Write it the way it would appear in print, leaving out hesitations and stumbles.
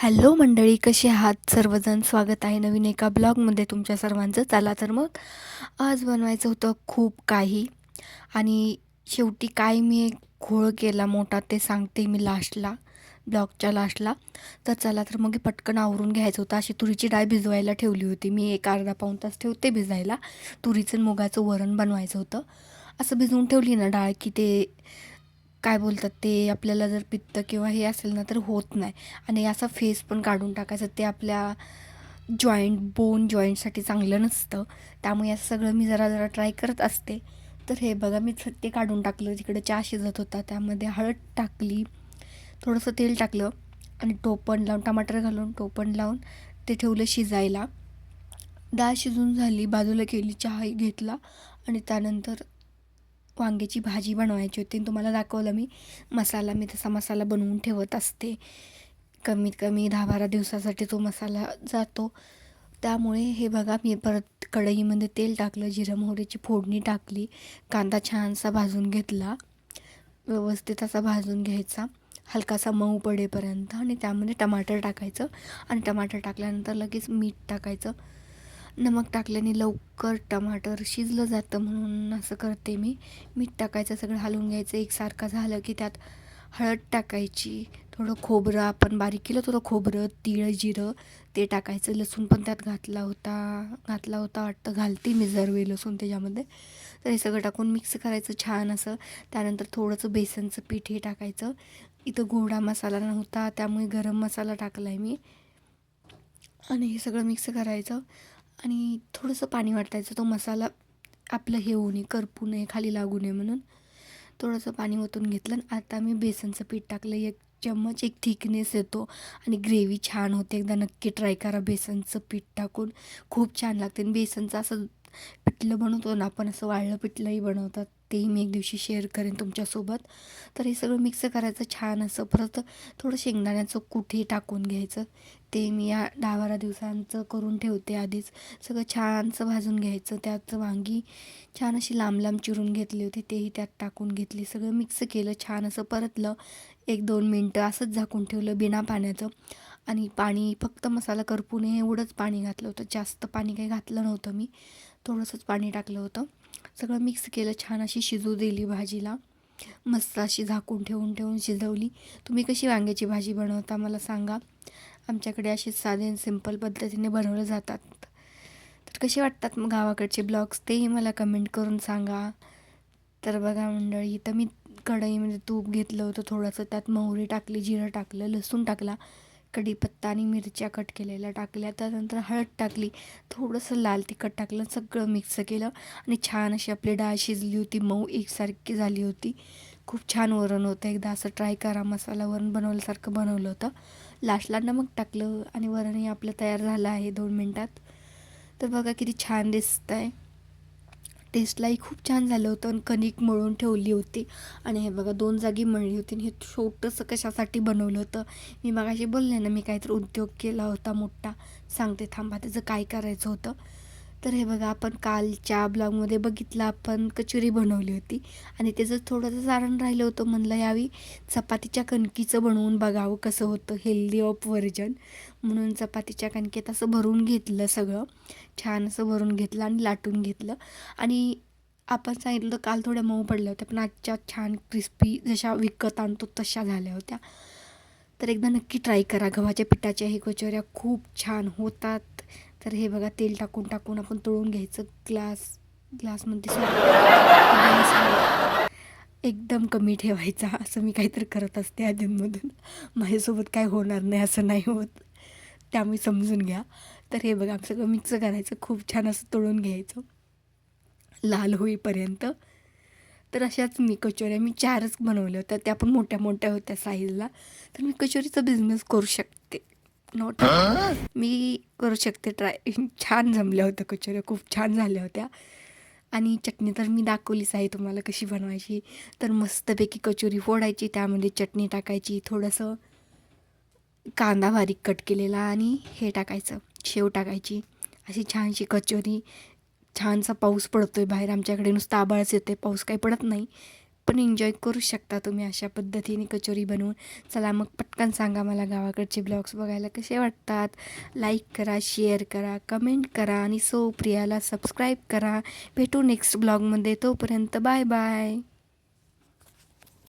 Hello मंडळी, कसे आहात सर्वजण? स्वागत आहे नवीन एका ब्लॉगमध्ये तुमच्या सर्वांचं. चला तर मग आज बनवायचं होतं खूप काही, आणि शेवटी काय मी एक घोळ केला मोठा ते सांगते मी लास्टला, ब्लॉगच्या लास्टला. तर चला तर मग पटकन आवरून घ्यायचं होतं. अशी तुरीची डाळ भिजवायला ठेवली होती मी, एक अर्धा पाऊण तास ठेवते भिजायला. तुरीचं आणि मुगाचं वरण बनवायचं होतं. असं भिजवून ठेवली ना डाळ की ते काय बोलतात, ते आपल्याला जर पित्त किंवा हे असेल ना तर होत नाही. आणि असा फेस पण काढून टाकायचं, ते आपल्या बोन जॉईंटसाठी चांगलं नसतं. त्यामुळे असं सगळं मी जरा जरा ट्राय करत असते. तर हे बघा, मी ते काढून टाकलं. तिकडे चहा शिजत होता, त्यामध्ये हळद टाकली, थोडंसं तेल टाकलं आणि टोपण लावून टमाटर घालून टोपण लावून ते ठेवलं शिजायला. डाळ शिजून झाली, बाजूला केली, चहा घेतला आणि त्यानंतर वांग्याची भाजी बनवायची होती. तुम्हाला दाखवलं मी मसाला, मी तसा मसाला बनवून ठेवत असते. कमीत कमी 10-12 दिवसासाठी तो मसाला जातो. त्यामुळे हे बघा, मी परत कढईमध्ये तेल टाकलं, जिरं मोहरीची फोडणी टाकली, कांदा छानसा भाजून घेतला, व्यवस्थित असा भाजून घ्यायचा हलकासा मऊ पडेपर्यंत, आणि त्यामध्ये टमाटर टाकायचं. आणि टमाटर टाकल्यानंतर लगेच मीठ टाकायचं. नमक टाकल्याने लवकर टमाटर शिजलं जातं, म्हणून असं करते मी. मीठ टाकायचं, सगळं हलवून घ्यायचं. एकसारखं झालं की त्यात हळद टाकायची, थोडं खोबरं आपण बारीक केलं, थोडं खोबरं, तीळ, जिरं ते टाकायचं. लसूण पण त्यात घातला होता वाटतं, घालते मी जरवे लसूण त्याच्यामध्ये. तर हे सगळं टाकून मिक्स करायचं छान असं. त्यानंतर थोडंसं बेसनचं पीठ हे टाकायचं. इथं गोडा मसाला नव्हता, त्यामुळे गरम मसाला टाकला आहे मी. आणि हे सगळं मिक्स करायचं आणि थोडंसं पाणी वाटायचं, तो मसाला आपलं हे होऊ नये, करपू नये, खाली लागू नये म्हणून थोडंसं पाणी ओतून घेतलं. आणि आता मी बेसनचं पीठ टाकलं, 1 चम्मच. एक थिकनेस येतो आणि ग्रेव्ही छान होते. एकदा नक्की ट्राय करा बेसनचं पीठ टाकून, खूप छान लागते. आणि बेसनचं असं पिठलं बनवतो ना आपण, असं वाळलं पिठलंही बनवतात, तेही मी एक दिवशी शेअर करेन तुमच्यासोबत. तर हे सगळं मिक्स करायचं छान असं. परत थोडं शेंगदाण्याचं कूटही टाकून घ्यायचं, ते मी या 10-12 दिवसांचं करून ठेवते आधीच. सगळं छानसं भाजून घ्यायचं. त्यात वांगी छान अशी लांब लांब चिरून घेतली होती, तेही त्यात टाकून घेतली. सगळं मिक्स केलं, छान असं परतलं. 1-2 मिनटं असंच झाकून ठेवलं बिना पाण्याचं. आणि पाणी फक्त मसाला करपू नये एवढंच पाणी घातलं होतं, जास्त पाणी काही घातलं नव्हतं मी, थोडंसंच पाणी टाकलं होतं. सगळं मिक्स केलं, छान अशी शिजू दिली भाजीला. मस्त अशी झाकून ठेवून ठेवून शिजवली. तुम्ही कशी वांग्याची भाजी बनवता मला सांगा. आमच्याकडे असे साधे आणि सिंपल पद्धतीने बनवले जातात. तर कसे वाटतात मग गावाकडचे ब्लॉग्स, तेही मला कमेंट करून सांगा. तर बघा मंडळी, तर मी कढईमध्ये तूप घेतलं होतं थोडंसं, त्यात मोहरी टाकली, जिरं टाकलं, लसूण टाकला, कढीपत्ता आणि मिरच्या कट केलेल्या टाकल्या. त्यानंतर हळद टाकली, थोडंसं लाल तिखट टाकलं, सगळं मिक्स केलं. आणि छान अशी आपली डाळ शिजली होती, मऊ एकसारखी झाली होती. खूप छान वरण होतं, एकदा असं ट्राय करा. मसाला वरण बनवल्यासारखं बनवलं होतं. लास्टला नमक टाकलं आणि वरणही आपलं तयार झालं आहे 2 मिनटात. तर बघा किती छान दिसतं आहे. टेस्टलाही खूप छान झालं होतं. आणि कणिक मळून ठेवली होती, आणि हे बघा 2 जागी मळली होती. आणि हे छोटंसं कशासाठी बनवलं होतं, मी मगाशी बोलले ना, मी काहीतरी उद्योग केला होता मोठा, सांगते थांबा त्याचं काय करायचं होतं. तर हे बघा, आपण कालच्या ब्लॉगमध्ये बघितलं, आपण कचोरी बनवली होती, आणि त्याचं थोडंसं सारण राहिलं होतं. म्हणलं यावेळी चपातीच्या कणकीचं बनवून बघावं कसं होतं, हेल्दी ऑफ व्हर्जन. म्हणून चपातीच्या कणकेत असं भरून घेतलं, सगळं छान असं भरून घेतलं आणि लाटून घेतलं. आणि आपण सांगितलं तर काल थोड्या मऊ पडल्या होत्या, पण आजच्या छान क्रिस्पी, जशा विकत आणतो तशा झाल्या होत्या. तर एकदा नक्की ट्राय करा. गव्हाच्या पिठाच्या हे कचोऱ्या खूप छान होतात. तर हे बघा, तेल टाकून टाकून आपण तळून घ्यायचं. ग्लासमध्ये गॅस एकदम कमी ठेवायचा. असं मी काहीतरी करत असते अधूनमधून, माझ्यासोबत काय होणार नाही असं नाही होत, त्यामुळे समजून घ्या. तर हे बघा, सगळं मिक्स करायचं, खूप छान असं तळून घ्यायचं लाल होईपर्यंत. तर अशाच मी कचोऱ्या 4च बनवल्या होत्या, त्या पण मोठ्या मोठ्या होत्या साईजला. तर मी कचोरीचा बिझनेस करू शकते, नॉट मी करू शकते ट्राय. छान जमल्या होत्या कचोऱ्या, खूप छान झाल्या होत्या. आणि चटणी तर मी दाखवलीच आहे तुम्हाला कशी बनवायची. तर मस्तपैकी कचोरी फोडायची, त्यामध्ये चटणी टाकायची, थोडंसं कांदा बारीक कट केलेला, आणि हे टाकायचं, शेव टाकायची. अशी छानशी कचोरी. छानसा पाऊस पडतो आहे बाहेर, आमच्याकडे नुसतं आभाळच येते, पाऊस काही पडत नाही. पण एन्जॉय करू शकता तुम्ही अशा पद्धतीने कचोरी बनवून. चला मग पटकन सांगा मला गावाकडचे ब्लॉग्स बघायला कसे वाटतात. लाईक करा, शेअर करा, कमेंट करा आणि सो प्रियाला सबस्क्राईब करा. भेटू नेक्स्ट ब्लॉगमध्ये. तोपर्यंत बाय बाय.